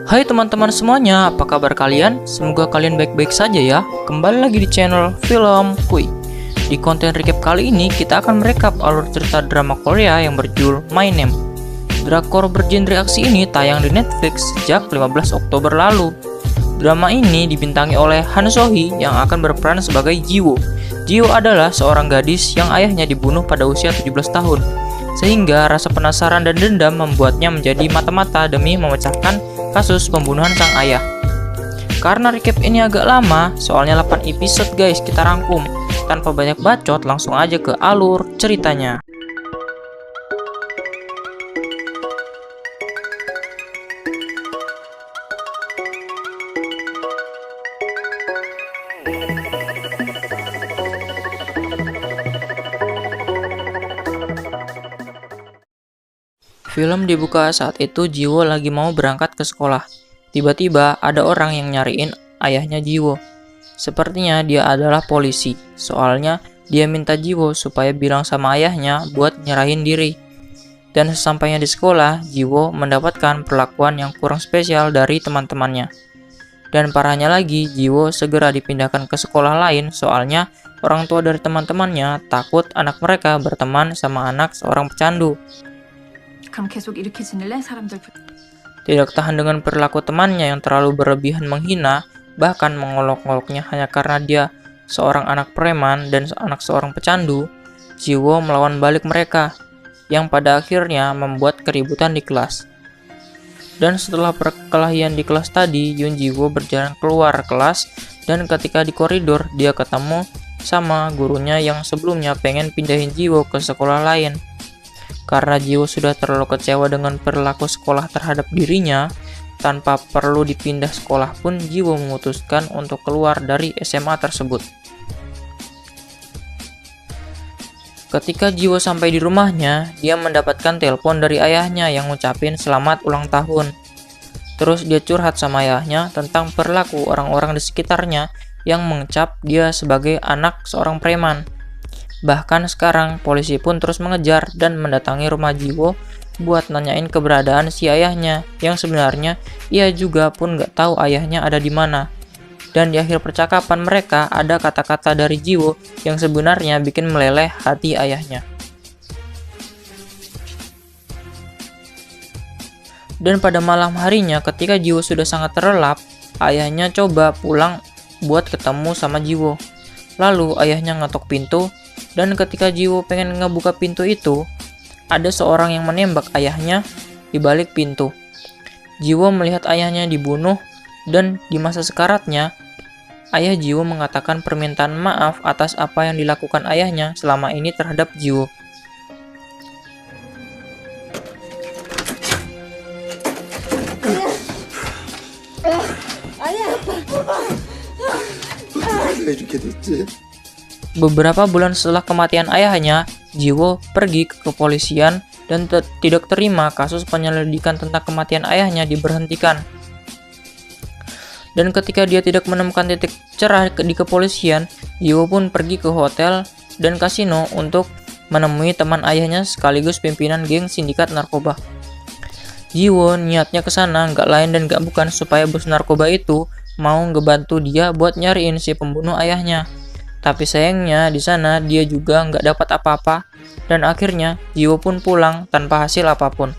Hai teman-teman semuanya, apa kabar kalian? Semoga kalian baik-baik saja ya. Kembali lagi di channel Film Kui. Di konten recap kali ini, kita akan merekap alur cerita drama Korea yang berjudul My Name. Drakor bergenre aksi ini tayang di Netflix sejak 15 Oktober lalu. Drama ini dibintangi oleh Han So Hee yang akan berperan sebagai Jiwo. Jiwo adalah seorang gadis yang ayahnya dibunuh pada usia 17 tahun. Sehingga rasa penasaran dan dendam membuatnya menjadi mata-mata demi memecahkan kasus pembunuhan sang ayah. Karena recap ini agak lama, soalnya 8 episode guys kita rangkum. Tanpa banyak bacot, langsung aja ke alur ceritanya. Film dibuka saat itu Jiwo lagi mau berangkat ke sekolah. Tiba-tiba ada orang yang nyariin ayahnya Jiwo. Sepertinya dia adalah polisi. Soalnya dia minta Jiwo supaya bilang sama ayahnya buat nyerahin diri. Dan sesampainya di sekolah, Jiwo mendapatkan perlakuan yang kurang spesial dari teman-temannya. Dan parahnya lagi, Jiwo segera dipindahkan ke sekolah lain soalnya orang tua dari teman-temannya takut anak mereka berteman sama anak seorang pecandu. Tidak tahan dengan perilaku temannya yang terlalu berlebihan menghina, bahkan mengolok-oloknya hanya karena dia seorang anak preman dan anak seorang pecandu, Jiwo melawan balik mereka, yang pada akhirnya membuat keributan di kelas. Dan setelah perkelahian di kelas tadi, Yoon Jiwo berjalan keluar kelas, dan ketika di koridor, dia ketemu sama gurunya yang sebelumnya pengen pindahin Jiwo ke sekolah lain. Karena Jiwo sudah terlalu kecewa dengan perilaku sekolah terhadap dirinya, tanpa perlu dipindah sekolah pun Jiwo memutuskan untuk keluar dari SMA tersebut. Ketika Jiwo sampai di rumahnya, dia mendapatkan telepon dari ayahnya yang ngucapin selamat ulang tahun. Terus dia curhat sama ayahnya tentang perilaku orang-orang di sekitarnya yang mengecap dia sebagai anak seorang preman. Bahkan sekarang polisi pun terus mengejar dan mendatangi rumah Jiwo buat nanyain keberadaan si ayahnya, yang sebenarnya ia juga pun gak tahu ayahnya ada di mana. Dan di akhir percakapan mereka ada kata-kata dari Jiwo yang sebenarnya bikin meleleh hati ayahnya. Dan pada malam harinya ketika Jiwo sudah sangat terlelap, ayahnya coba pulang buat ketemu sama Jiwo. Lalu ayahnya ngetok pintu. Dan ketika Jiwo pengen ngebuka pintu itu, ada seorang yang menembak ayahnya di balik pintu. Jiwo melihat ayahnya dibunuh, dan di masa sekaratnya, ayah Jiwo mengatakan permintaan maaf atas apa yang dilakukan ayahnya selama ini terhadap Jiwo. Beberapa bulan setelah kematian ayahnya, Jiwo pergi ke kepolisian dan tidak terima kasus penyelidikan tentang kematian ayahnya diberhentikan. Dan ketika dia tidak menemukan titik cerah di kepolisian, Jiwo pun pergi ke hotel dan kasino untuk menemui teman ayahnya sekaligus pimpinan geng sindikat narkoba. Jiwo niatnya ke sana nggak lain dan nggak bukan supaya bos narkoba itu mau ngebantu dia buat nyariin si pembunuh ayahnya. Tapi sayangnya di sana dia juga nggak dapat apa-apa, dan akhirnya Jiwo pun pulang tanpa hasil apapun.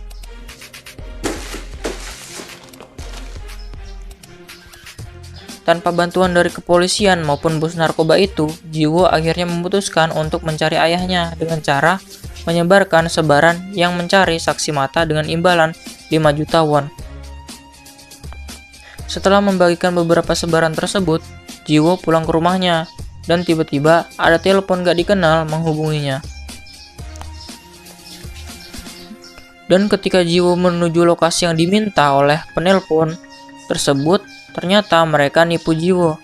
Tanpa bantuan dari kepolisian maupun bos narkoba itu, Jiwo akhirnya memutuskan untuk mencari ayahnya dengan cara menyebarkan sebaran yang mencari saksi mata dengan imbalan 5 juta won. Setelah membagikan beberapa sebaran tersebut, Jiwo pulang ke rumahnya. Dan tiba-tiba ada telepon gak dikenal menghubunginya. Dan ketika Jiwo menuju lokasi yang diminta oleh penelpon tersebut, ternyata mereka nipu Jiwo.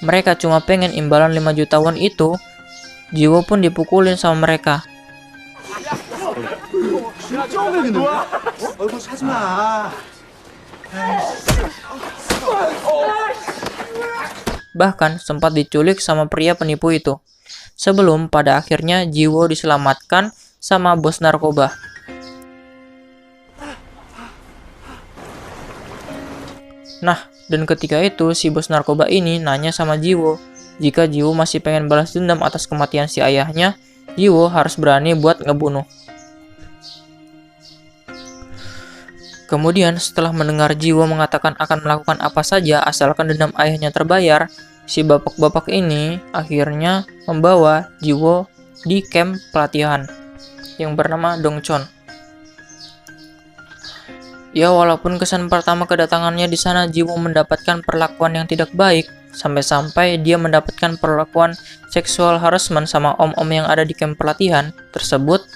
Mereka cuma pengen imbalan 5 juta won itu. Jiwo pun dipukulin sama mereka. Bahkan sempat diculik sama pria penipu itu. Sebelum pada akhirnya Jiwo diselamatkan sama bos narkoba. Nah, dan ketika itu si bos narkoba ini nanya sama Jiwo, jika Jiwo masih pengen balas dendam atas kematian si ayahnya, Jiwo harus berani buat ngebunuh. Kemudian setelah mendengar Jiwo mengatakan akan melakukan apa saja asalkan dendam ayahnya terbayar, si bapak-bapak ini akhirnya membawa Jiwo di camp pelatihan yang bernama Dongchon. Ya, walaupun kesan pertama kedatangannya di sana Jiwo mendapatkan perlakuan yang tidak baik, sampai-sampai dia mendapatkan perlakuan seksual harassment sama om-om yang ada di camp pelatihan tersebut,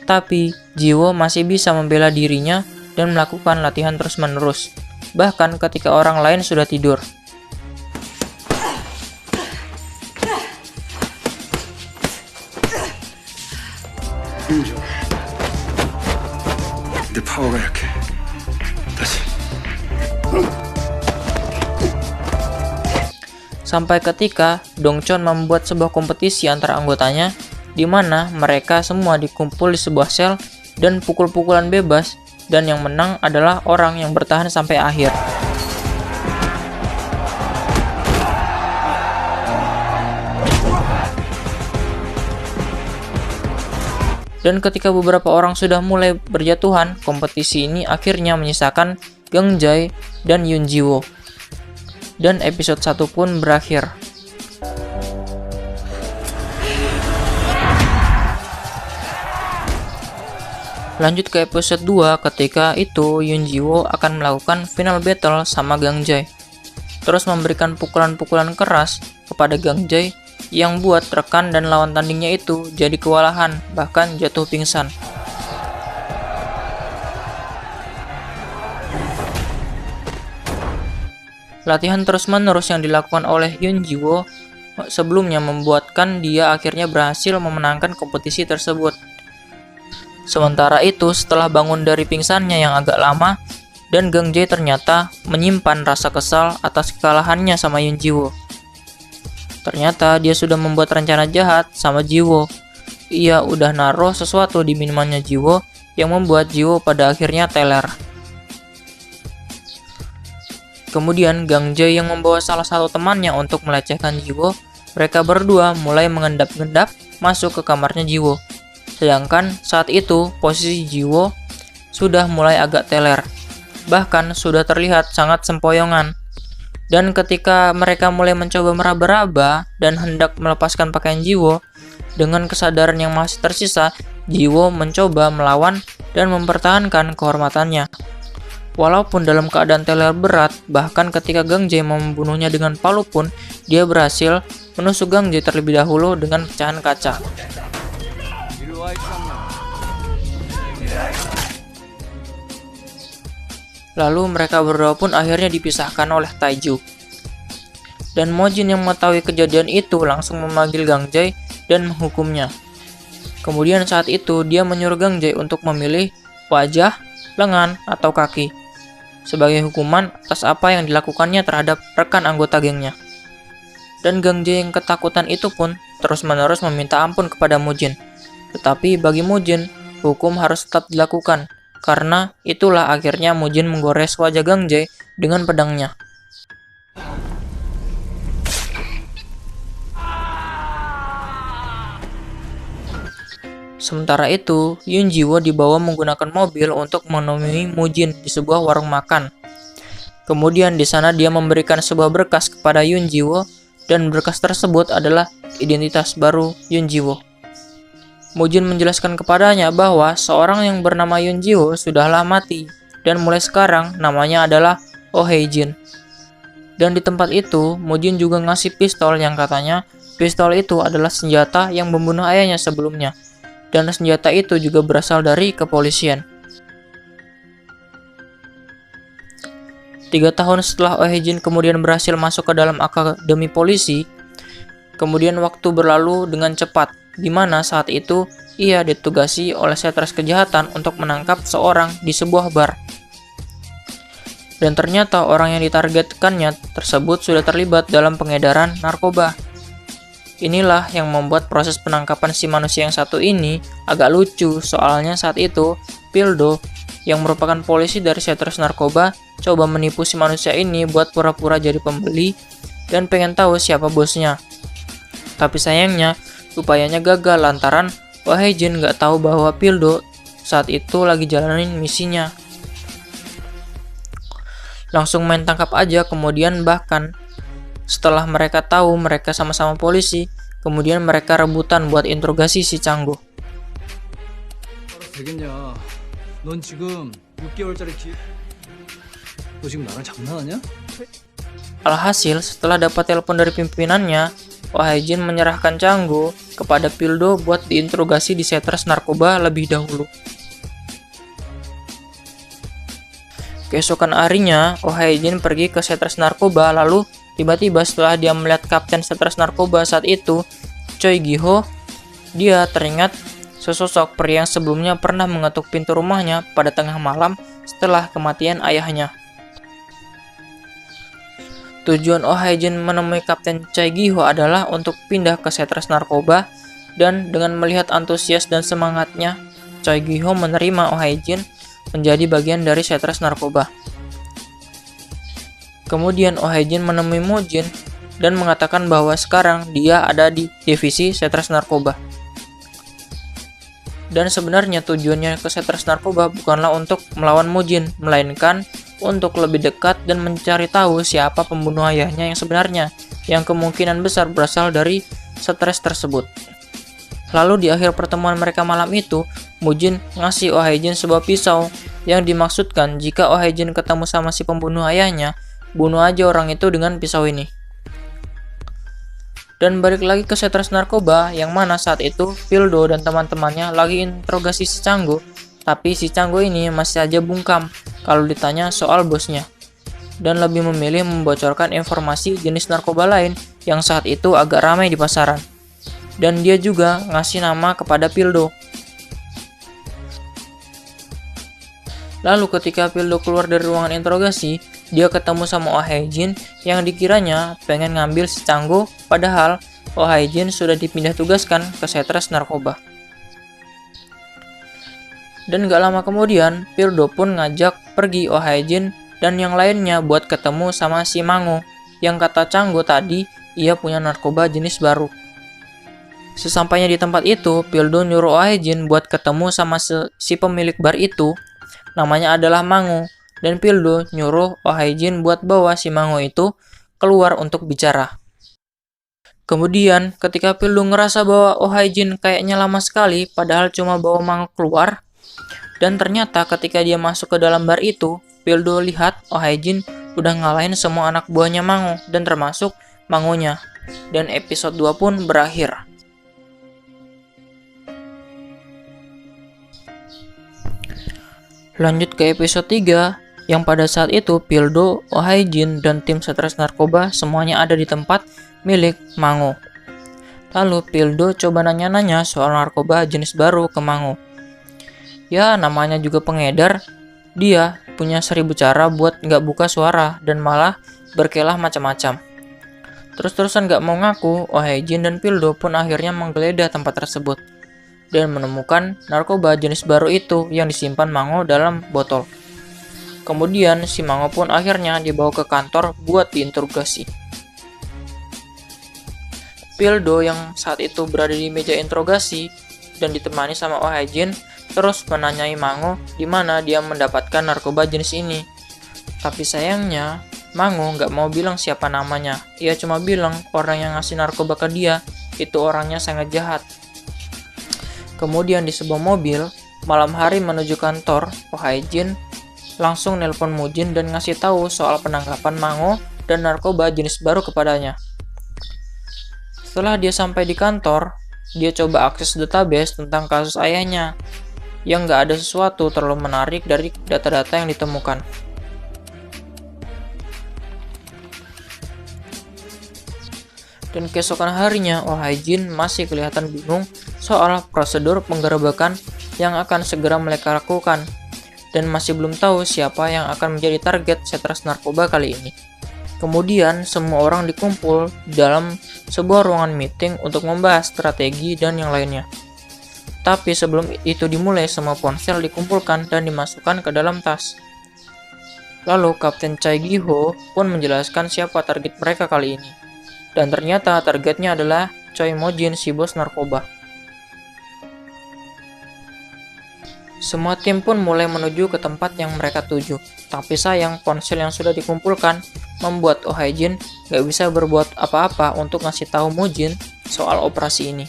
tapi Jiwo masih bisa membela dirinya dan melakukan latihan terus-menerus, bahkan ketika orang lain sudah tidur. 내 파워가 약해. 다시. Sampai ketika Dongchon membuat sebuah kompetisi antara anggotanya, di mana mereka semua dikumpul di sebuah sel dan pukul-pukulan bebas, dan yang menang adalah orang yang bertahan sampai akhir. Dan ketika beberapa orang sudah mulai berjatuhan, kompetisi ini akhirnya menyisakan Gang Jae dan Yun Jiwo. Dan episode 1 pun berakhir. Lanjut ke episode 2, ketika itu Yun Jiwo akan melakukan final battle sama Gang Jae. Terus memberikan pukulan-pukulan keras kepada Gang Jae yang buat rekan dan lawan tandingnya itu jadi kewalahan, bahkan jatuh pingsan. Latihan terus-menerus yang dilakukan oleh Yun Jiwo sebelumnya membuatkan dia akhirnya berhasil memenangkan kompetisi tersebut. Sementara itu, setelah bangun dari pingsannya yang agak lama, dan Gang Jae ternyata menyimpan rasa kesal atas kekalahannya sama Yun Jiwo. Ternyata dia sudah membuat rencana jahat sama Jiwo. Ia udah naruh sesuatu di minumannya Jiwo yang membuat Jiwo pada akhirnya teler. Kemudian Gang Jae yang membawa salah satu temannya untuk melecehkan Jiwo, mereka berdua mulai mengendap-endap masuk ke kamarnya Jiwo. Sedangkan saat itu posisi Jiwo sudah mulai agak teler, bahkan sudah terlihat sangat sempoyongan. Dan ketika mereka mulai mencoba meraba-raba dan hendak melepaskan pakaian Jiwo, dengan kesadaran yang masih tersisa, Jiwo mencoba melawan dan mempertahankan kehormatannya. Walaupun dalam keadaan teler berat, bahkan ketika Gang Jae membunuhnya dengan palu pun, dia berhasil menusuk Gang Jae terlebih dahulu dengan pecahan kaca. Lalu mereka berdua pun akhirnya dipisahkan oleh Taiju. Dan Mojin yang mengetahui kejadian itu langsung memanggil Gang Jae dan menghukumnya. Kemudian saat itu dia menyuruh Gang Jae untuk memilih wajah, lengan, atau kaki sebagai hukuman atas apa yang dilakukannya terhadap rekan anggota gengnya. Dan Gang Jae yang ketakutan itu pun terus-menerus meminta ampun kepada Mojin. Tetapi bagi Mojin, hukum harus tetap dilakukan. Karena itulah akhirnya Mojin menggores wajah Gang Jae dengan pedangnya. Sementara itu, Yun Jiwo dibawa menggunakan mobil untuk menemui Mojin di sebuah warung makan. Kemudian di sana dia memberikan sebuah berkas kepada Yun Jiwo, dan berkas tersebut adalah identitas baru Yun Jiwo. Mojin menjelaskan kepadanya bahwa seorang yang bernama Yun Jiwo sudahlah mati, dan mulai sekarang namanya adalah Oh Hae-jin. Dan di tempat itu, Mojin juga ngasih pistol yang katanya pistol itu adalah senjata yang membunuh ayahnya sebelumnya, dan senjata itu juga berasal dari kepolisian. 3 tahun setelah Oh Hae-jin kemudian berhasil masuk ke dalam akademi polisi, kemudian waktu berlalu dengan cepat, di mana saat itu ia ditugasi oleh Setres Kejahatan untuk menangkap seorang di sebuah bar. Dan ternyata orang yang ditargetkannya tersebut sudah terlibat dalam pengedaran narkoba. Inilah yang membuat proses penangkapan si manusia yang satu ini agak lucu, soalnya saat itu Pildo yang merupakan polisi dari Setres Narkoba coba menipu si manusia ini buat pura-pura jadi pembeli dan pengen tahu siapa bosnya. Tapi sayangnya, upayanya gagal lantaran Oh Hae-jin nggak tahu bahwa Pildo saat itu lagi jalanin misinya. Langsung main tangkap aja, kemudian bahkan setelah mereka tahu mereka sama-sama polisi, kemudian mereka rebutan buat interogasi si Changgu. 되겠냐? 넌 지금 6개월짜리 너 지금 나랑 장난하냐? Alhasil, setelah dapat telepon dari pimpinannya, Oh Hae-jin menyerahkan Changgu kepada Pildo buat diinterogasi di Setres Narkoba lebih dahulu. Keesokan harinya, Oh Hae-jin pergi ke Setres Narkoba, lalu tiba-tiba setelah dia melihat Kapten Setres Narkoba saat itu, Choi Gi-ho, dia teringat sesosok pria yang sebelumnya pernah mengetuk pintu rumahnya pada tengah malam setelah kematian ayahnya. Tujuan Oh Hae-jin menemui Kapten Choi Gi-ho adalah untuk pindah ke Setres Narkoba, dan dengan melihat antusias dan semangatnya, Choi Gi-ho menerima Oh Hae-jin menjadi bagian dari Setres Narkoba. Kemudian Oh Hae-jin menemui Mo Jin dan mengatakan bahwa sekarang dia ada di divisi Setres Narkoba. Dan sebenarnya tujuannya ke Setres Narkoba bukanlah untuk melawan Mo Jin, melainkan untuk lebih dekat dan mencari tahu siapa pembunuh ayahnya yang sebenarnya, yang kemungkinan besar berasal dari stres tersebut. Lalu di akhir pertemuan mereka malam itu, Mo Jin ngasih Oh Hae-jin sebuah pisau yang dimaksudkan jika Oh Hae-jin ketemu sama si pembunuh ayahnya, bunuh aja orang itu dengan pisau ini. Dan balik lagi ke Setres Narkoba, yang mana saat itu Pildo dan teman-temannya lagi interogasi si Changgu, tapi si Changgu ini masih aja bungkam kalau ditanya soal bosnya, dan lebih memilih membocorkan informasi jenis narkoba lain yang saat itu agak ramai di pasaran. Dan dia juga ngasih nama kepada Pildo. Lalu ketika Pildo keluar dari ruangan interogasi, dia ketemu sama Oh Hae-jin yang dikiranya pengen ngambil si Changgu, padahal Oh Hae-jin sudah dipindah tugaskan ke Setres Narkoba. Dan gak lama kemudian, Pildo pun ngajak pergi Oh Hae-jin dan yang lainnya buat ketemu sama si Mango, yang kata Changgu tadi ia punya narkoba jenis baru. Sesampainya di tempat itu, Pildo nyuruh Oh Hae-jin buat ketemu sama si pemilik bar itu, namanya adalah Mango, dan Pildo nyuruh Oh Hae-jin buat bawa si Mango itu keluar untuk bicara. Kemudian, ketika Pildo ngerasa bahwa Oh Hae-jin kayaknya lama sekali, padahal cuma bawa Mango keluar, dan ternyata ketika dia masuk ke dalam bar itu, Pildo lihat Oh Hae-jin udah ngalahin semua anak buahnya Mango, dan termasuk Mangonya. Dan episode 2 pun berakhir. Lanjut ke episode 3, yang pada saat itu Pildo, Oh Hae-jin, dan tim Setres Narkoba semuanya ada di tempat milik Mango. Lalu Pildo coba nanya-nanya soal narkoba jenis baru ke Mango. Ya, namanya juga pengedar, dia punya 1000 cara buat nggak buka suara dan malah berkelah macam-macam. Terus-terusan nggak mau ngaku, Oh Hae-jin dan Pildo pun akhirnya menggeledah tempat tersebut dan menemukan narkoba jenis baru itu yang disimpan Mango dalam botol. Kemudian si Mango pun akhirnya dibawa ke kantor buat diinterogasi. Pildo yang saat itu berada di meja interogasi dan ditemani sama Oh Hae-jin terus menanyai Mango di mana dia mendapatkan narkoba jenis ini. Tapi sayangnya, Mango nggak mau bilang siapa namanya. Ia cuma bilang orang yang ngasih narkoba ke dia itu orangnya sangat jahat. Kemudian di sebuah mobil, malam hari menuju kantor, Oh Hae-jin langsung nelpon Mo Jin dan ngasih tahu soal penangkapan Mango dan narkoba jenis baru kepadanya. Setelah dia sampai di kantor, dia coba akses database tentang kasus ayahnya, yang nggak ada sesuatu terlalu menarik dari data-data yang ditemukan. Dan keesokan harinya, Oh Hae-jin masih kelihatan bingung soal prosedur penggerebekan yang akan segera mereka lakukan, dan masih belum tahu siapa yang akan menjadi target Setres Narkoba kali ini. Kemudian, semua orang dikumpul dalam sebuah ruangan meeting untuk membahas strategi dan yang lainnya. Tapi sebelum itu dimulai, semua ponsel dikumpulkan dan dimasukkan ke dalam tas. Lalu Kapten Chai Gi-ho pun menjelaskan siapa target mereka kali ini. Dan ternyata targetnya adalah Choi Mo-jin, si bos narkoba. Semua tim pun mulai menuju ke tempat yang mereka tuju. Tapi sayang, ponsel yang sudah dikumpulkan membuat Oh Hae-jin gak bisa berbuat apa-apa untuk ngasih tahu Mo-jin soal operasi ini.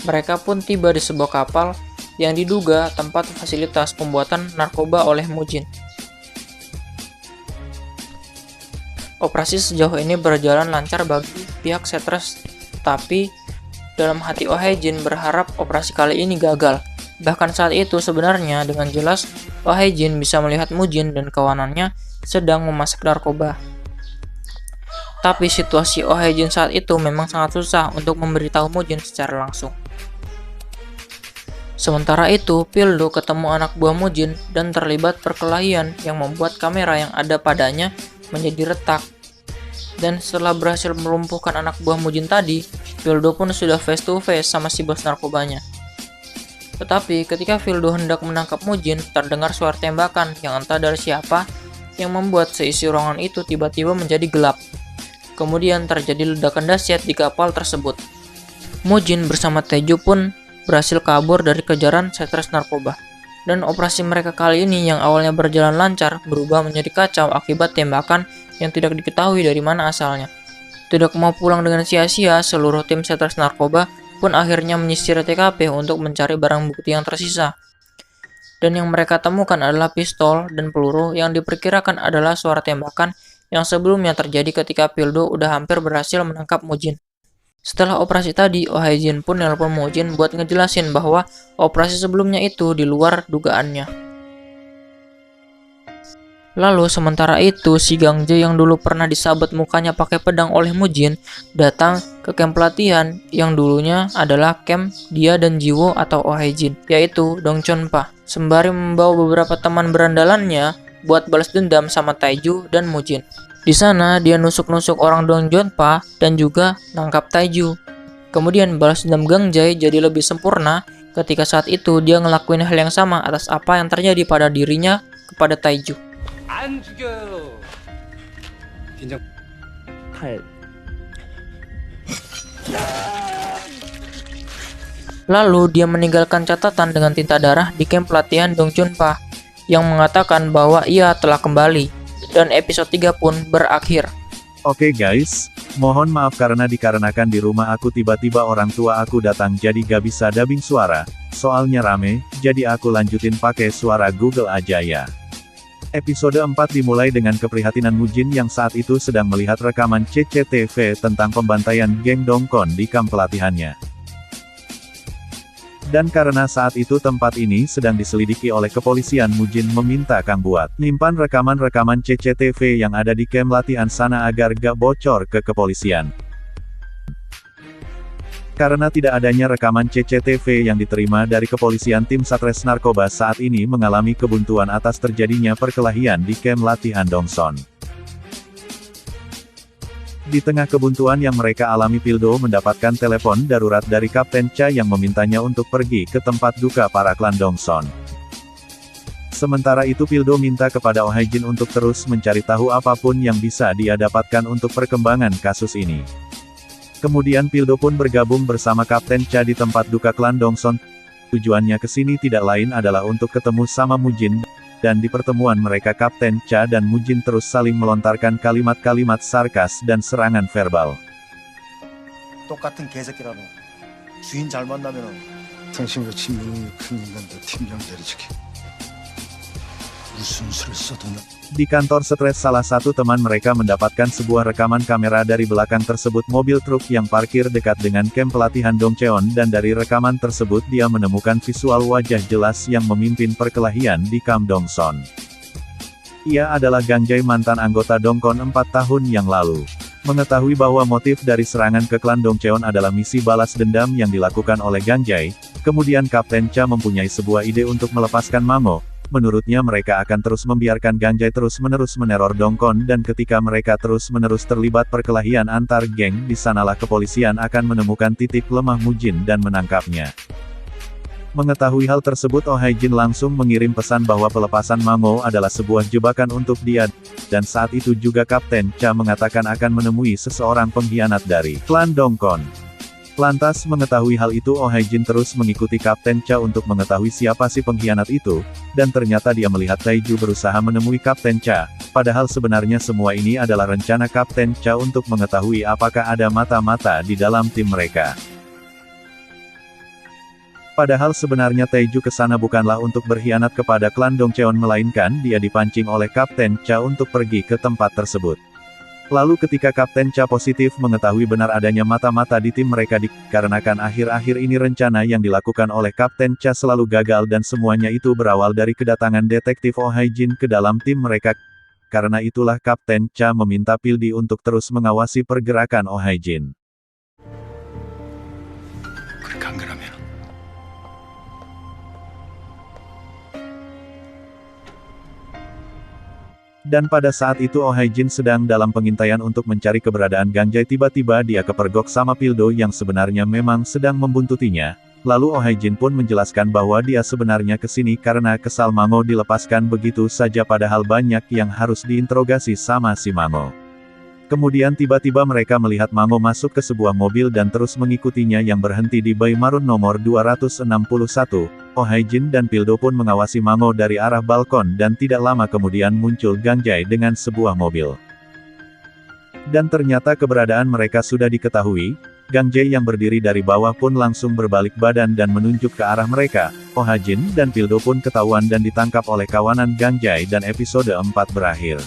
Mereka pun tiba di sebuah kapal yang diduga tempat fasilitas pembuatan narkoba oleh Mo-jin. Operasi sejauh ini berjalan lancar bagi pihak Setres, tapi dalam hati Oh Hae-jin berharap operasi kali ini gagal. Bahkan saat itu sebenarnya dengan jelas Oh Hae-jin bisa melihat Mo-jin dan kawanannya sedang memasak narkoba. Tapi situasi Oh Hae-jin saat itu memang sangat susah untuk memberitahu Mo-jin secara langsung. Sementara itu, Pildo ketemu anak buah Mo-jin dan terlibat perkelahian yang membuat kamera yang ada padanya menjadi retak. Dan setelah berhasil melumpuhkan anak buah Mo-jin tadi, Pildo pun sudah face to face sama si bos narkobanya. Tetapi ketika Pildo hendak menangkap Mo-jin, terdengar suara tembakan yang entah dari siapa yang membuat seisi ruangan itu tiba-tiba menjadi gelap. Kemudian terjadi ledakan dahsyat di kapal tersebut. Mo-jin bersama Taeju pun berhasil kabur dari kejaran Setres narkoba. Dan operasi mereka kali ini yang awalnya berjalan lancar berubah menjadi kacau akibat tembakan yang tidak diketahui dari mana asalnya. Tidak mau pulang dengan sia-sia, seluruh tim Setres narkoba pun akhirnya menyisir TKP untuk mencari barang bukti yang tersisa. Dan yang mereka temukan adalah pistol dan peluru yang diperkirakan adalah suara tembakan yang sebelumnya terjadi ketika Pildo udah hampir berhasil menangkap Mo-jin. Setelah operasi tadi, Oh Hae-jin pun nelpon Mo-jin buat ngejelasin bahwa operasi sebelumnya itu di luar dugaannya. Lalu sementara itu, si Gang Jae yang dulu pernah disabet mukanya pakai pedang oleh Mo-jin datang ke camp pelatihan yang dulunya adalah camp dia dan Jiwo atau Oh Hae-jin, yaitu Dong Chon-pa, sembari membawa beberapa teman berandalannya buat balas dendam sama Taeju dan Mo-jin. Di sana dia nusuk-nusuk orang Dong Chon-pa dan juga nangkap Taeju. Kemudian balas dendam Gang Jae jadi lebih sempurna ketika saat itu dia ngelakuin hal yang sama atas apa yang terjadi pada dirinya kepada Taeju. 안 죽여요. 긴장. 칼. Lalu dia meninggalkan catatan dengan tinta darah di camp pelatihan Dong Chon-pa yang mengatakan bahwa ia telah kembali, dan episode 3 pun berakhir. Oke guys, mohon maaf karena dikarenakan di rumah aku tiba-tiba orang tua aku datang jadi gak bisa dubbing suara, soalnya rame, jadi aku lanjutin pakai suara Google aja ya. Episode 4 dimulai dengan keprihatinan Mo-jin yang saat itu sedang melihat rekaman CCTV tentang pembantaian geng Dongkon di kamp pelatihannya. Dan karena saat itu tempat ini sedang diselidiki oleh kepolisian, Mo-jin meminta Kang buat nyimpan rekaman-rekaman CCTV yang ada di camp latihan sana agar gak bocor ke kepolisian. Karena tidak adanya rekaman CCTV yang diterima dari kepolisian, tim Satres Narkoba saat ini mengalami kebuntuan atas terjadinya perkelahian di camp latihan Dongson. Di tengah kebuntuan yang mereka alami, Pildo mendapatkan telepon darurat dari Kapten Cha yang memintanya untuk pergi ke tempat duka para klan Dongson. Sementara itu Pildo minta kepada Oh Hae-jin untuk terus mencari tahu apapun yang bisa dia dapatkan untuk perkembangan kasus ini. Kemudian Pildo pun bergabung bersama Kapten Cha di tempat duka klan Dongson. Tujuannya ke sini tidak lain adalah untuk ketemu sama Mo-jin, dan di pertemuan mereka Kapten Cha dan Mo-jin terus saling melontarkan kalimat-kalimat sarkas dan serangan verbal. 똑같은 개새끼라며 주인 잘 만나면은 당신같이 명이 큰 인간도 팀장 내리치기 무슨 수를 써도냐. Di kantor stres salah satu teman mereka mendapatkan sebuah rekaman kamera dari belakang tersebut mobil truk yang parkir dekat dengan camp pelatihan Dongcheon, dan dari rekaman tersebut dia menemukan visual wajah jelas yang memimpin perkelahian di kamp Dongson. Ia adalah Gang Jae, mantan anggota Dongkon 4 tahun yang lalu. Mengetahui bahwa motif dari serangan ke klan Dongcheon adalah misi balas dendam yang dilakukan oleh Gang Jae, kemudian Kapten Cha mempunyai sebuah ide untuk melepaskan Mango, menurutnya mereka akan terus membiarkan Gang Jae terus-menerus meneror Dongkon dan ketika mereka terus-menerus terlibat perkelahian antar geng di sanalah kepolisian akan menemukan titik lemah Mujin dan menangkapnya. Mengetahui hal tersebut Oh Hae-jin langsung mengirim pesan bahwa pelepasan Mamo adalah sebuah jebakan untuk dia, dan saat itu juga Kapten Cha mengatakan akan menemui seseorang pengkhianat dari klan Dongkon. Lantas mengetahui hal itu Oh Hae-jin terus mengikuti Kapten Cha untuk mengetahui siapa si pengkhianat itu, dan ternyata dia melihat Taiju berusaha menemui Kapten Cha, padahal sebenarnya semua ini adalah rencana Kapten Cha untuk mengetahui apakah ada mata-mata di dalam tim mereka. Padahal sebenarnya Taiju kesana bukanlah untuk berkhianat kepada klan Dongcheon melainkan dia dipancing oleh Kapten Cha untuk pergi ke tempat tersebut. Lalu ketika Kapten Cha positif mengetahui benar adanya mata-mata di tim mereka dikarenakan akhir-akhir ini rencana yang dilakukan oleh Kapten Cha selalu gagal dan semuanya itu berawal dari kedatangan detektif Oh Hae-jin ke dalam tim mereka. Karena itulah Kapten Cha meminta Pildi untuk terus mengawasi pergerakan Oh Hae-jin. 그렇게 안 그러면 Dan pada saat itu Oh Hae-jin sedang dalam pengintaian untuk mencari keberadaan Gang Jae, tiba-tiba dia kepergok sama Pildo yang sebenarnya memang sedang membuntutinya. Lalu Oh Hae-jin pun menjelaskan bahwa dia sebenarnya kesini karena kesal Mamo dilepaskan begitu saja padahal banyak yang harus diinterogasi sama si Mamo. Kemudian tiba-tiba mereka melihat Mamo masuk ke sebuah mobil dan terus mengikutinya yang berhenti di Bay Marun nomor 261. Oh Hae-jin dan Pildo pun mengawasi Mamo dari arah balkon dan tidak lama kemudian muncul Gang Jae dengan sebuah mobil. Dan ternyata keberadaan mereka sudah diketahui, Gang Jae yang berdiri dari bawah pun langsung berbalik badan dan menunjuk ke arah mereka. Oh Hae-jin dan Pildo pun ketahuan dan ditangkap oleh kawanan Gang Jae dan episode 4 berakhir.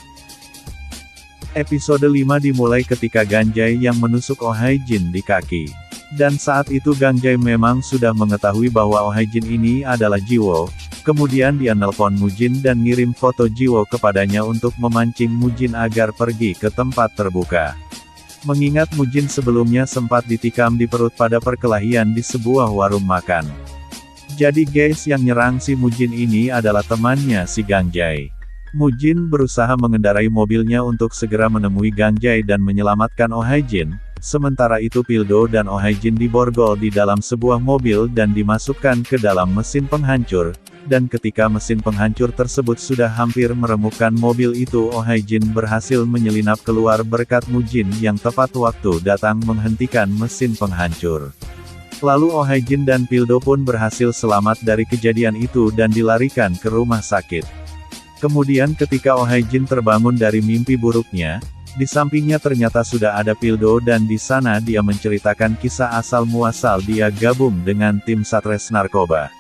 Episode 5 dimulai ketika Gang Jae yang menusuk Oh Hae-jin di kaki. Dan saat itu Gang Jae memang sudah mengetahui bahwa Oh Hae-jin ini adalah Jiwo, kemudian dia nelpon Mujin dan ngirim foto Jiwo kepadanya untuk memancing Mujin agar pergi ke tempat terbuka. Mengingat Mujin sebelumnya sempat ditikam di perut pada perkelahian di sebuah warung makan. Jadi guys yang nyerang si Mujin ini adalah temannya si Gang Jae. Mujin berusaha mengendarai mobilnya untuk segera menemui Gang Jae dan menyelamatkan Oh Hae-jin, sementara itu Pildo dan Oh Hae-jin diborgol di dalam sebuah mobil dan dimasukkan ke dalam mesin penghancur, dan ketika mesin penghancur tersebut sudah hampir meremukkan mobil itu Oh Hae-jin berhasil menyelinap keluar berkat Mujin yang tepat waktu datang menghentikan mesin penghancur. Lalu Oh Hae-jin dan Pildo pun berhasil selamat dari kejadian itu dan dilarikan ke rumah sakit. Kemudian ketika Oh Hae-jin terbangun dari mimpi buruknya, di sampingnya ternyata sudah ada Pildo dan di sana dia menceritakan kisah asal-muasal dia gabung dengan tim Satres Narkoba.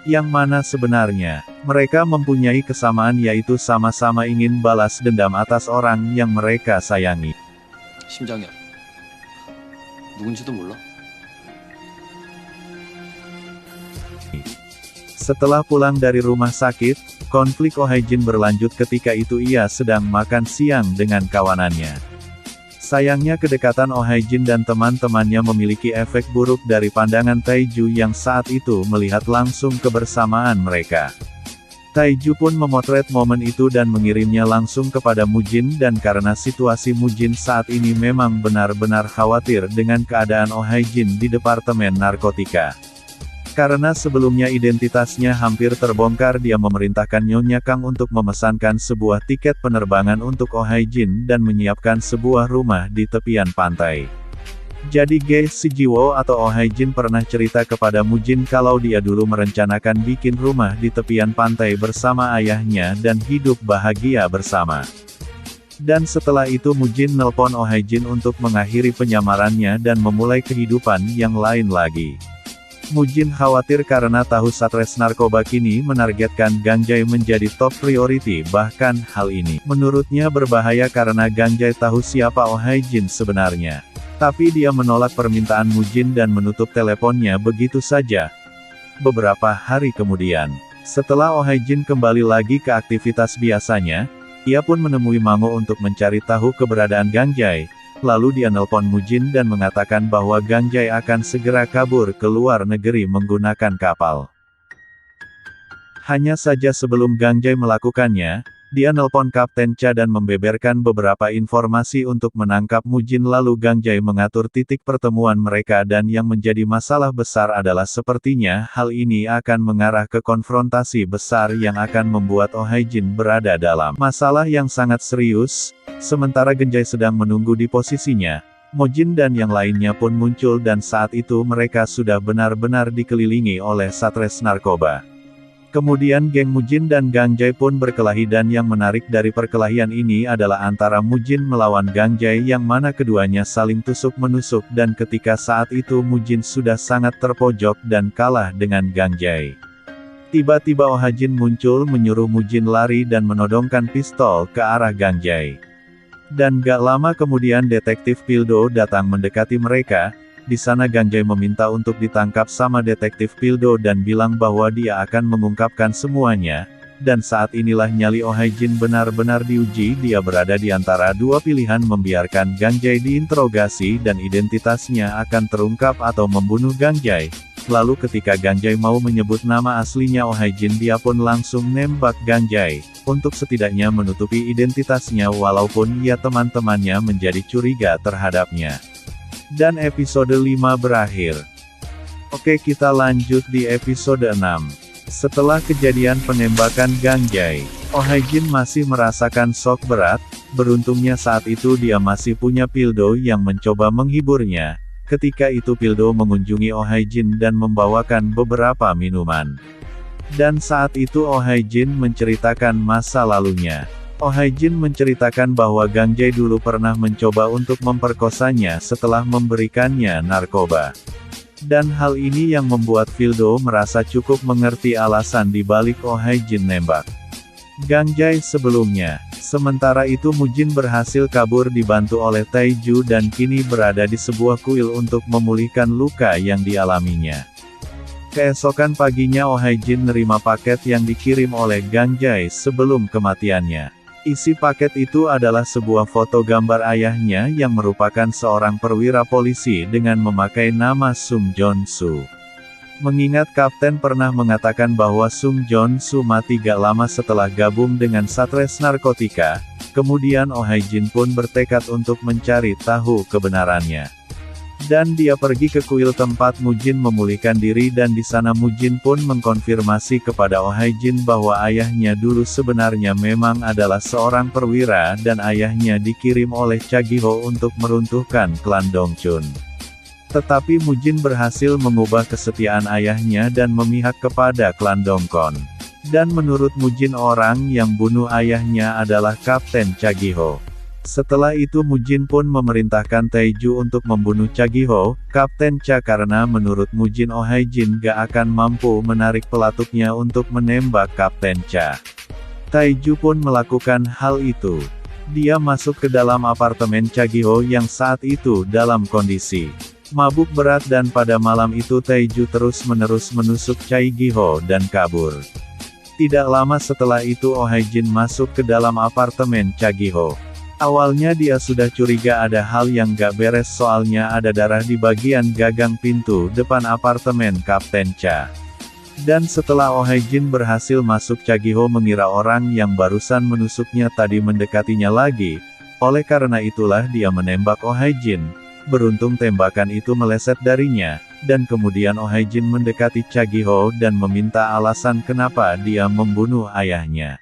Yang mana sebenarnya, mereka mempunyai kesamaan yaitu sama-sama ingin balas dendam atas orang yang mereka sayangi. 심장이야. 누군지도 몰라. Setelah pulang dari rumah sakit, konflik Oh Hae-jin berlanjut ketika itu ia sedang makan siang dengan kawanannya. Sayangnya kedekatan Oh Hae-jin dan teman-temannya memiliki efek buruk dari pandangan Taiju yang saat itu melihat langsung kebersamaan mereka. Taiju pun memotret momen itu dan mengirimnya langsung kepada Mujin dan karena situasi Mujin saat ini memang benar-benar khawatir dengan keadaan Oh Hae-jin di Departemen Narkotika. Karena sebelumnya identitasnya hampir terbongkar dia memerintahkan Nyonya Kang untuk memesankan sebuah tiket penerbangan untuk Oh Hae-jin dan menyiapkan sebuah rumah di tepian pantai. Jadi guys si Jiwo atau Oh Hae-jin pernah cerita kepada Mujin kalau dia dulu merencanakan bikin rumah di tepian pantai bersama ayahnya dan hidup bahagia bersama. Dan setelah itu Mujin nelpon Oh Hae-jin untuk mengakhiri penyamarannya dan memulai kehidupan yang lain lagi. Mujin khawatir karena tahu Satres Narkoba kini menargetkan Gang Jae menjadi top priority bahkan hal ini menurutnya berbahaya karena Gang Jae tahu siapa Oh Hae-jin sebenarnya. Tapi dia menolak permintaan Mujin dan menutup teleponnya begitu saja. Beberapa hari kemudian, setelah Oh Hae-jin kembali lagi ke aktivitas biasanya, ia pun menemui Mamo untuk mencari tahu keberadaan Gang Jae. Lalu dia nelpon Mujin dan mengatakan bahwa Gang Jae akan segera kabur ke luar negeri menggunakan kapal. Hanya saja sebelum Gang Jae melakukannya, dia nelpon Kapten Cha dan membeberkan beberapa informasi untuk menangkap Mujin, lalu Gang Jae mengatur titik pertemuan mereka, dan yang menjadi masalah besar adalah sepertinya hal ini akan mengarah ke konfrontasi besar yang akan membuat Oh Hae-jin berada dalam masalah yang sangat serius. Sementara Gang Jae sedang menunggu di posisinya, Mojin dan yang lainnya pun muncul, dan saat itu mereka sudah benar-benar dikelilingi oleh satres narkoba. Kemudian geng Mujin dan Gang Jae pun berkelahi, dan yang menarik dari perkelahian ini adalah antara Mujin melawan Gang Jae, yang mana keduanya saling tusuk-menusuk, dan ketika saat itu Mujin sudah sangat terpojok dan kalah dengan Gang Jae. Tiba-tiba Oh Hae-jin muncul menyuruh Mujin lari dan menodongkan pistol ke arah Gang Jae. Dan gak lama kemudian detektif Pildo datang mendekati mereka. Di sana Gang Jae meminta untuk ditangkap sama detektif Pildo dan bilang bahwa dia akan mengungkapkan semuanya. Dan saat inilah nyali Oh Hae-jin benar-benar diuji. Dia berada di antara dua pilihan: membiarkan Gang Jae diinterogasi dan identitasnya akan terungkap, atau membunuh Gang Jae. Lalu ketika Gang Jae mau menyebut nama aslinya Oh Hae-jin, dia pun langsung nembak Gang Jae, untuk setidaknya menutupi identitasnya walaupun ya teman-temannya menjadi curiga terhadapnya. Dan episode 5 berakhir. Oke, kita lanjut di episode 6. Setelah kejadian penembakan Gang Jae, Oh Hae-jin masih merasakan shock berat. Beruntungnya saat itu dia masih punya Pildo yang mencoba menghiburnya. Ketika itu Pildo mengunjungi Oh Hae-jin dan membawakan beberapa minuman. Dan saat itu Oh Hae-jin menceritakan masa lalunya. Oh Hae-jin menceritakan bahwa Gang Jae dulu pernah mencoba untuk memperkosanya setelah memberikannya narkoba. Dan hal ini yang membuat Pildo merasa cukup mengerti alasan dibalik Oh Hae-jin nembak Gang Jae sebelumnya. Sementara itu Mujin berhasil kabur dibantu oleh Taeju dan kini berada di sebuah kuil untuk memulihkan luka yang dialaminya. Keesokan paginya Oh Hae-jin nerima paket yang dikirim oleh Gang Jae sebelum kematiannya. Isi paket itu adalah sebuah foto gambar ayahnya yang merupakan seorang perwira polisi dengan memakai nama Sung Jon-soo. Mengingat Kapten pernah mengatakan bahwa Sung Jon-soo mati gak lama setelah gabung dengan satres narkotika, kemudian Oh Hae-jin pun bertekad untuk mencari tahu kebenarannya. Dan dia pergi ke kuil tempat Mujin memulihkan diri, dan di sana Mujin pun mengkonfirmasi kepada Oh Hae-jin bahwa ayahnya dulu sebenarnya memang adalah seorang perwira dan ayahnya dikirim oleh Cha Gi-ho untuk meruntuhkan klan Dongchun. Tetapi Mujin berhasil mengubah kesetiaan ayahnya dan memihak kepada klan Dongkon. Dan menurut Mujin orang yang bunuh ayahnya adalah Kapten Cha Gi-ho. Setelah itu Mujin pun memerintahkan Taeju untuk membunuh Cha Gi-ho, Kapten Cha, karena menurut Mujin Oh Hae-jin gak akan mampu menarik pelatuknya untuk menembak Kapten Cha. Taeju pun melakukan hal itu. Dia masuk ke dalam apartemen Cha Gi-ho yang saat itu dalam kondisi mabuk berat, dan pada malam itu Taeju terus-menerus menusuk Cha Gi-ho dan kabur. Tidak lama setelah itu Oh Hae-jin masuk ke dalam apartemen Cha Gi-ho. Awalnya dia sudah curiga ada hal yang gak beres, soalnya ada darah di bagian gagang pintu depan apartemen Kapten Cha. Dan setelah Oh Hae-jin berhasil masuk, Cha Gi-ho mengira orang yang barusan menusuknya tadi mendekatinya lagi. Oleh karena itulah dia menembak Oh Hae-jin. Beruntung tembakan itu meleset darinya, dan kemudian Oh Hae-jin mendekati Cha Gi-ho dan meminta alasan kenapa dia membunuh ayahnya.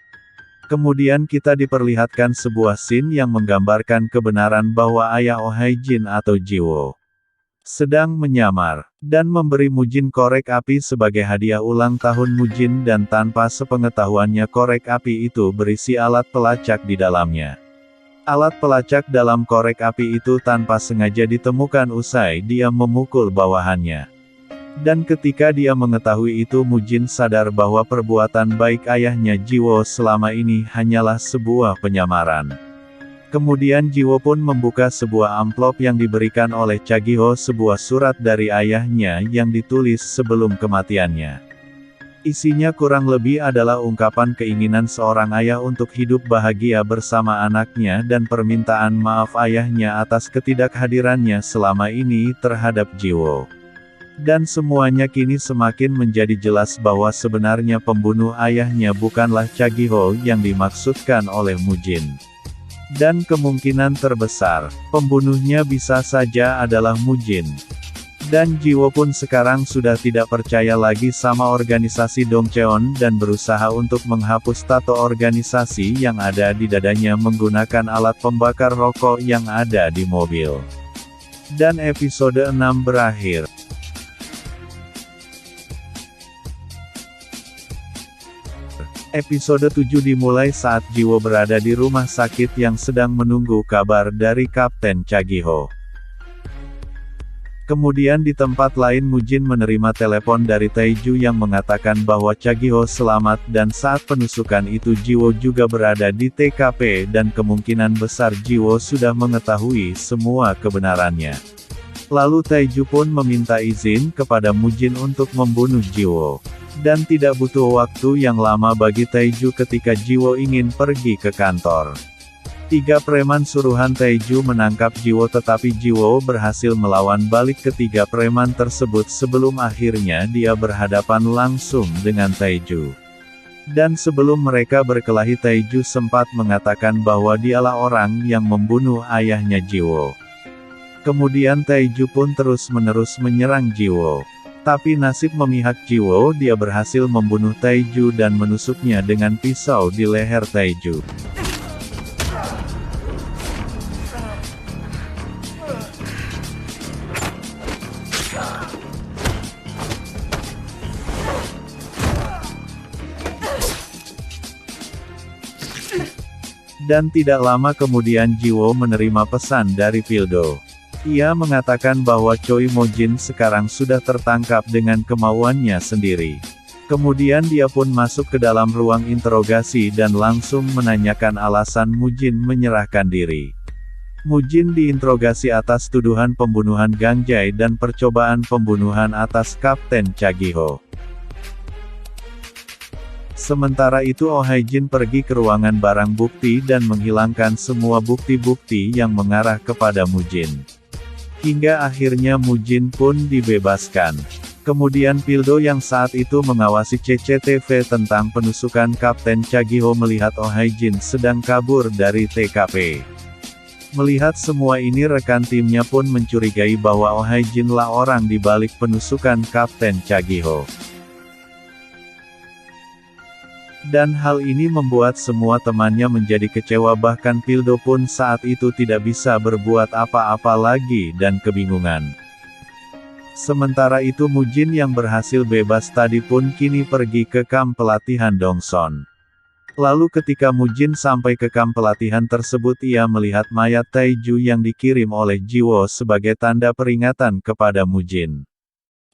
Kemudian kita diperlihatkan sebuah scene yang menggambarkan kebenaran bahwa ayah Oh Hae-jin atau Jiwo sedang menyamar, dan memberi Mujin korek api sebagai hadiah ulang tahun Mujin, dan tanpa sepengetahuannya korek api itu berisi alat pelacak di dalamnya. Alat pelacak dalam korek api itu tanpa sengaja ditemukan usai dia memukul bawahannya. Dan ketika dia mengetahui itu, Mujin sadar bahwa perbuatan baik ayahnya Jiwo selama ini hanyalah sebuah penyamaran. Kemudian Jiwo pun membuka sebuah amplop yang diberikan oleh Cha Gi-ho, sebuah surat dari ayahnya yang ditulis sebelum kematiannya. Isinya kurang lebih adalah ungkapan keinginan seorang ayah untuk hidup bahagia bersama anaknya dan permintaan maaf ayahnya atas ketidakhadirannya selama ini terhadap Jiwo. Dan semuanya kini semakin menjadi jelas bahwa sebenarnya pembunuh ayahnya bukanlah Cha-gi-ho yang dimaksudkan oleh Mujin. Dan kemungkinan terbesar, pembunuhnya bisa saja adalah Mujin. Dan Jiwo pun sekarang sudah tidak percaya lagi sama organisasi Dongcheon dan berusaha untuk menghapus tato organisasi yang ada di dadanya menggunakan alat pembakar rokok yang ada di mobil. Dan episode 6 berakhir. Episode 7 dimulai saat Jiwo berada di rumah sakit yang sedang menunggu kabar dari Kapten Cha-gi-ho. Kemudian di tempat lain Mujin menerima telepon dari Taeju yang mengatakan bahwa Cha-gi-ho selamat dan saat penusukan itu Jiwo juga berada di TKP dan kemungkinan besar Jiwo sudah mengetahui semua kebenarannya. Lalu Taeju pun meminta izin kepada Mujin untuk membunuh Jiwo. Dan tidak butuh waktu yang lama bagi Taeju ketika Jiwo ingin pergi ke kantor. 3 preman suruhan Taeju menangkap Jiwo tetapi Jiwo berhasil melawan balik ketiga preman tersebut sebelum akhirnya dia berhadapan langsung dengan Taeju. Dan sebelum mereka berkelahi Taeju sempat mengatakan bahwa dialah orang yang membunuh ayahnya Jiwo. Kemudian Taeju pun terus-menerus menyerang Jiwo. Tapi nasib memihak Jiwo, dia berhasil membunuh Taeju dan menusuknya dengan pisau di leher Taeju. Dan tidak lama kemudian Jiwo menerima pesan dari Pildo. Ia mengatakan bahwa Choi Mojin sekarang sudah tertangkap dengan kemauannya sendiri. Kemudian dia pun masuk ke dalam ruang interogasi dan langsung menanyakan alasan Mujin menyerahkan diri. Mujin diinterogasi atas tuduhan pembunuhan Gang Jae dan percobaan pembunuhan atas Kapten Cha-gi-ho. Sementara itu Oh Hae-jin pergi ke ruangan barang bukti dan menghilangkan semua bukti-bukti yang mengarah kepada Mujin. Hingga akhirnya Mujin pun dibebaskan. Kemudian Pildo yang saat itu mengawasi CCTV tentang penusukan Kapten Cha-gi-ho melihat Oh Hae-jin sedang kabur dari TKP. Melihat semua ini rekan timnya pun mencurigai bahwa Oh Hae-jin lah orang di balik penusukan Kapten Cha-gi-ho. Dan hal ini membuat semua temannya menjadi kecewa bahkan Pildo pun saat itu tidak bisa berbuat apa-apa lagi dan kebingungan. Sementara itu Mujin yang berhasil bebas tadi pun kini pergi ke kamp pelatihan Dongson. Lalu ketika Mujin sampai ke kamp pelatihan tersebut ia melihat mayat Taeju yang dikirim oleh Jiwo sebagai tanda peringatan kepada Mujin.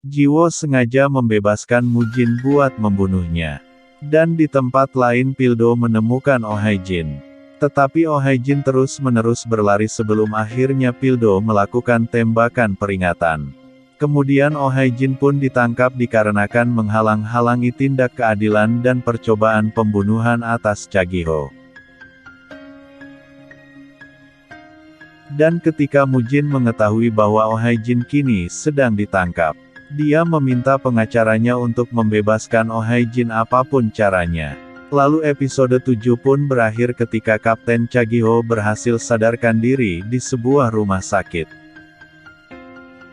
Jiwo sengaja membebaskan Mujin buat membunuhnya. Dan di tempat lain Pildo menemukan Oh Hae-jin. Tetapi Oh Hae-jin terus-menerus berlari sebelum akhirnya Pildo melakukan tembakan peringatan. Kemudian Oh Hae-jin pun ditangkap dikarenakan menghalang-halangi tindak keadilan dan percobaan pembunuhan atas Cha-gi-ho. Dan ketika Mujin mengetahui bahwa Oh Hae-jin kini sedang ditangkap, dia meminta pengacaranya untuk membebaskan Oh Hae-jin apapun caranya. Lalu episode 7 pun berakhir ketika Kapten Cha-gi-ho berhasil sadarkan diri di sebuah rumah sakit.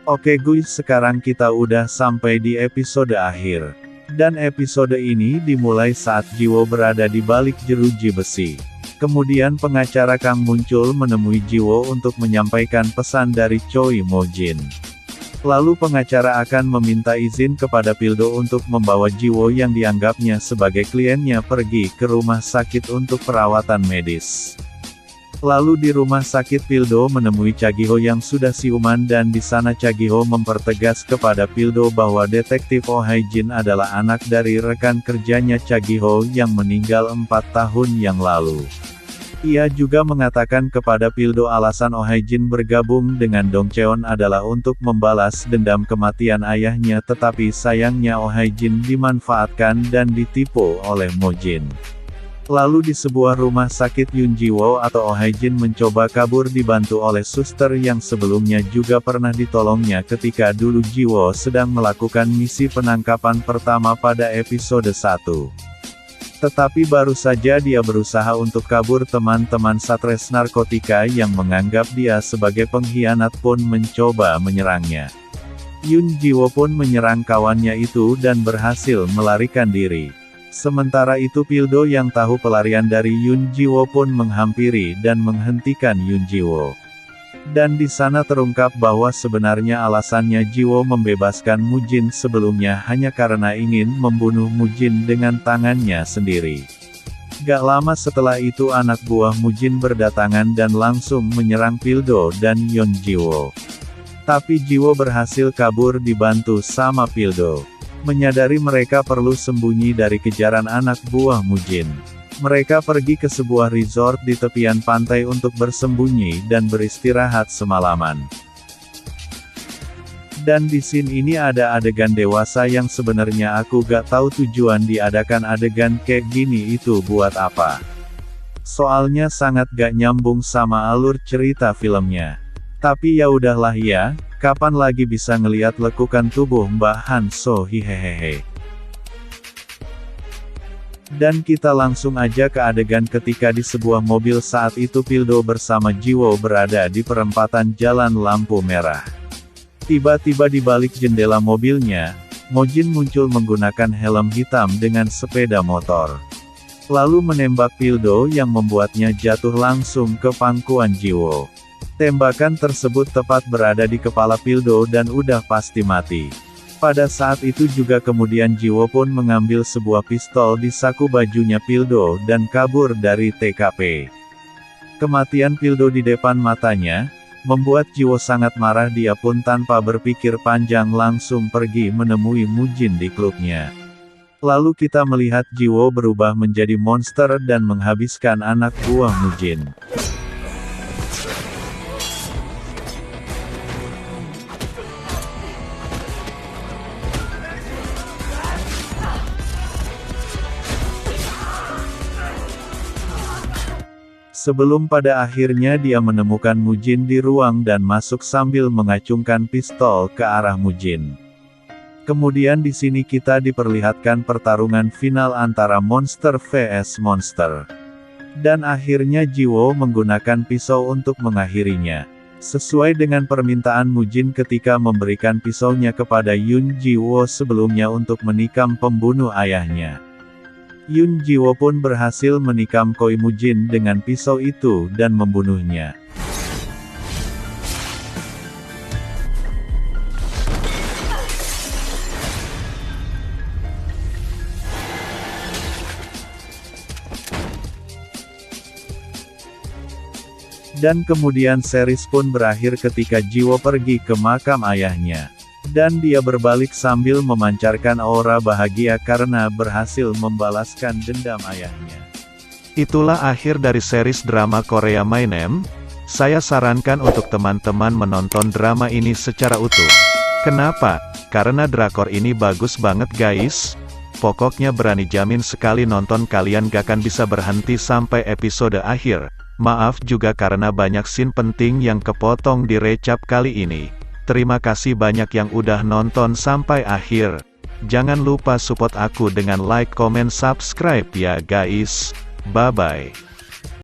Oke guys, sekarang kita udah sampai di episode akhir. Dan episode ini dimulai saat Jiwo berada di balik jeruji besi. Kemudian pengacara Kang muncul menemui Jiwo untuk menyampaikan pesan dari Choi Mojin. Lalu pengacara akan meminta izin kepada Pildo untuk membawa Jiwo yang dianggapnya sebagai kliennya pergi ke rumah sakit untuk perawatan medis. Lalu di rumah sakit Pildo menemui Cha-gi-ho yang sudah siuman dan di sana Cha-gi-ho mempertegas kepada Pildo bahwa detektif Oh Hae-jin adalah anak dari rekan kerjanya Cha-gi-ho yang meninggal 4 tahun yang lalu. Ia juga mengatakan kepada Pildo alasan Oh Hae-jin bergabung dengan Dongcheon adalah untuk membalas dendam kematian ayahnya tetapi sayangnya Oh Hae-jin dimanfaatkan dan ditipu oleh Mojin. Lalu di sebuah rumah sakit, Yoon Ji-woo atau Oh Hae-jin mencoba kabur dibantu oleh suster yang sebelumnya juga pernah ditolongnya ketika dulu Ji-woo sedang melakukan misi penangkapan pertama pada episode 1. Tetapi baru saja dia berusaha untuk kabur, teman-teman Satres Narkotika yang menganggap dia sebagai pengkhianat pun mencoba menyerangnya. Yoon Ji-woo pun menyerang kawannya itu dan berhasil melarikan diri. Sementara itu Pildo yang tahu pelarian dari Yoon Ji-woo pun menghampiri dan menghentikan Yoon Ji-woo. Dan di sana terungkap bahwa sebenarnya alasannya Ji-woo membebaskan Mujin sebelumnya hanya karena ingin membunuh Mujin dengan tangannya sendiri. Gak lama setelah itu anak buah Mujin berdatangan dan langsung menyerang Pildo dan Yoon Ji-woo. Tapi Ji-woo berhasil kabur dibantu sama Pildo. Menyadari mereka perlu sembunyi dari kejaran anak buah Mujin, mereka pergi ke sebuah resort di tepian pantai untuk bersembunyi dan beristirahat semalaman. Dan di scene ini ada adegan dewasa yang sebenarnya aku gak tahu tujuan diadakan adegan kayak gini itu buat apa. Soalnya sangat gak nyambung sama alur cerita filmnya. Tapi ya udahlah ya, kapan lagi bisa ngeliat lekukan tubuh Mbak Han So hihehehe. Dan kita langsung aja ke adegan ketika di sebuah mobil saat itu Pildo bersama Ji-woo berada di perempatan jalan lampu merah. Tiba-tiba di balik jendela mobilnya, Mojin muncul menggunakan helm hitam dengan sepeda motor. Lalu menembak Pildo yang membuatnya jatuh langsung ke pangkuan Ji-woo. Tembakan tersebut tepat berada di kepala Pildo dan udah pasti mati. Pada saat itu juga kemudian Ji-woo pun mengambil sebuah pistol di saku bajunya Pildo dan kabur dari TKP. Kematian Pildo di depan matanya membuat Ji-woo sangat marah. Dia pun tanpa berpikir panjang langsung pergi menemui Mujin di klubnya. Lalu kita melihat Ji-woo berubah menjadi monster dan menghabiskan anak buah Mujin. Sebelum pada akhirnya dia menemukan Mujin di ruang dan masuk sambil mengacungkan pistol ke arah Mujin. Kemudian di sini kita diperlihatkan pertarungan final antara monster vs monster. Dan akhirnya Ji-woo menggunakan pisau untuk mengakhirinya. Sesuai dengan permintaan Mujin ketika memberikan pisaunya kepada Yoon Ji-woo sebelumnya untuk menikam pembunuh ayahnya. Yoon Ji-woo pun berhasil menikam Koi Mujin dengan pisau itu dan membunuhnya. Dan kemudian series pun berakhir ketika Ji-woo pergi ke makam ayahnya. Dan dia berbalik sambil memancarkan aura bahagia karena berhasil membalaskan dendam ayahnya. Itulah akhir dari series drama Korea My Name. Saya sarankan untuk teman-teman menonton drama ini secara utuh. Kenapa? Karena drakor ini bagus banget guys. Pokoknya berani jamin sekali nonton kalian gak akan bisa berhenti sampai episode akhir. Maaf juga karena banyak scene penting yang kepotong di recap kali ini. Terima kasih banyak yang udah nonton sampai akhir. Jangan lupa support aku dengan like, comment, subscribe ya guys. Bye-bye.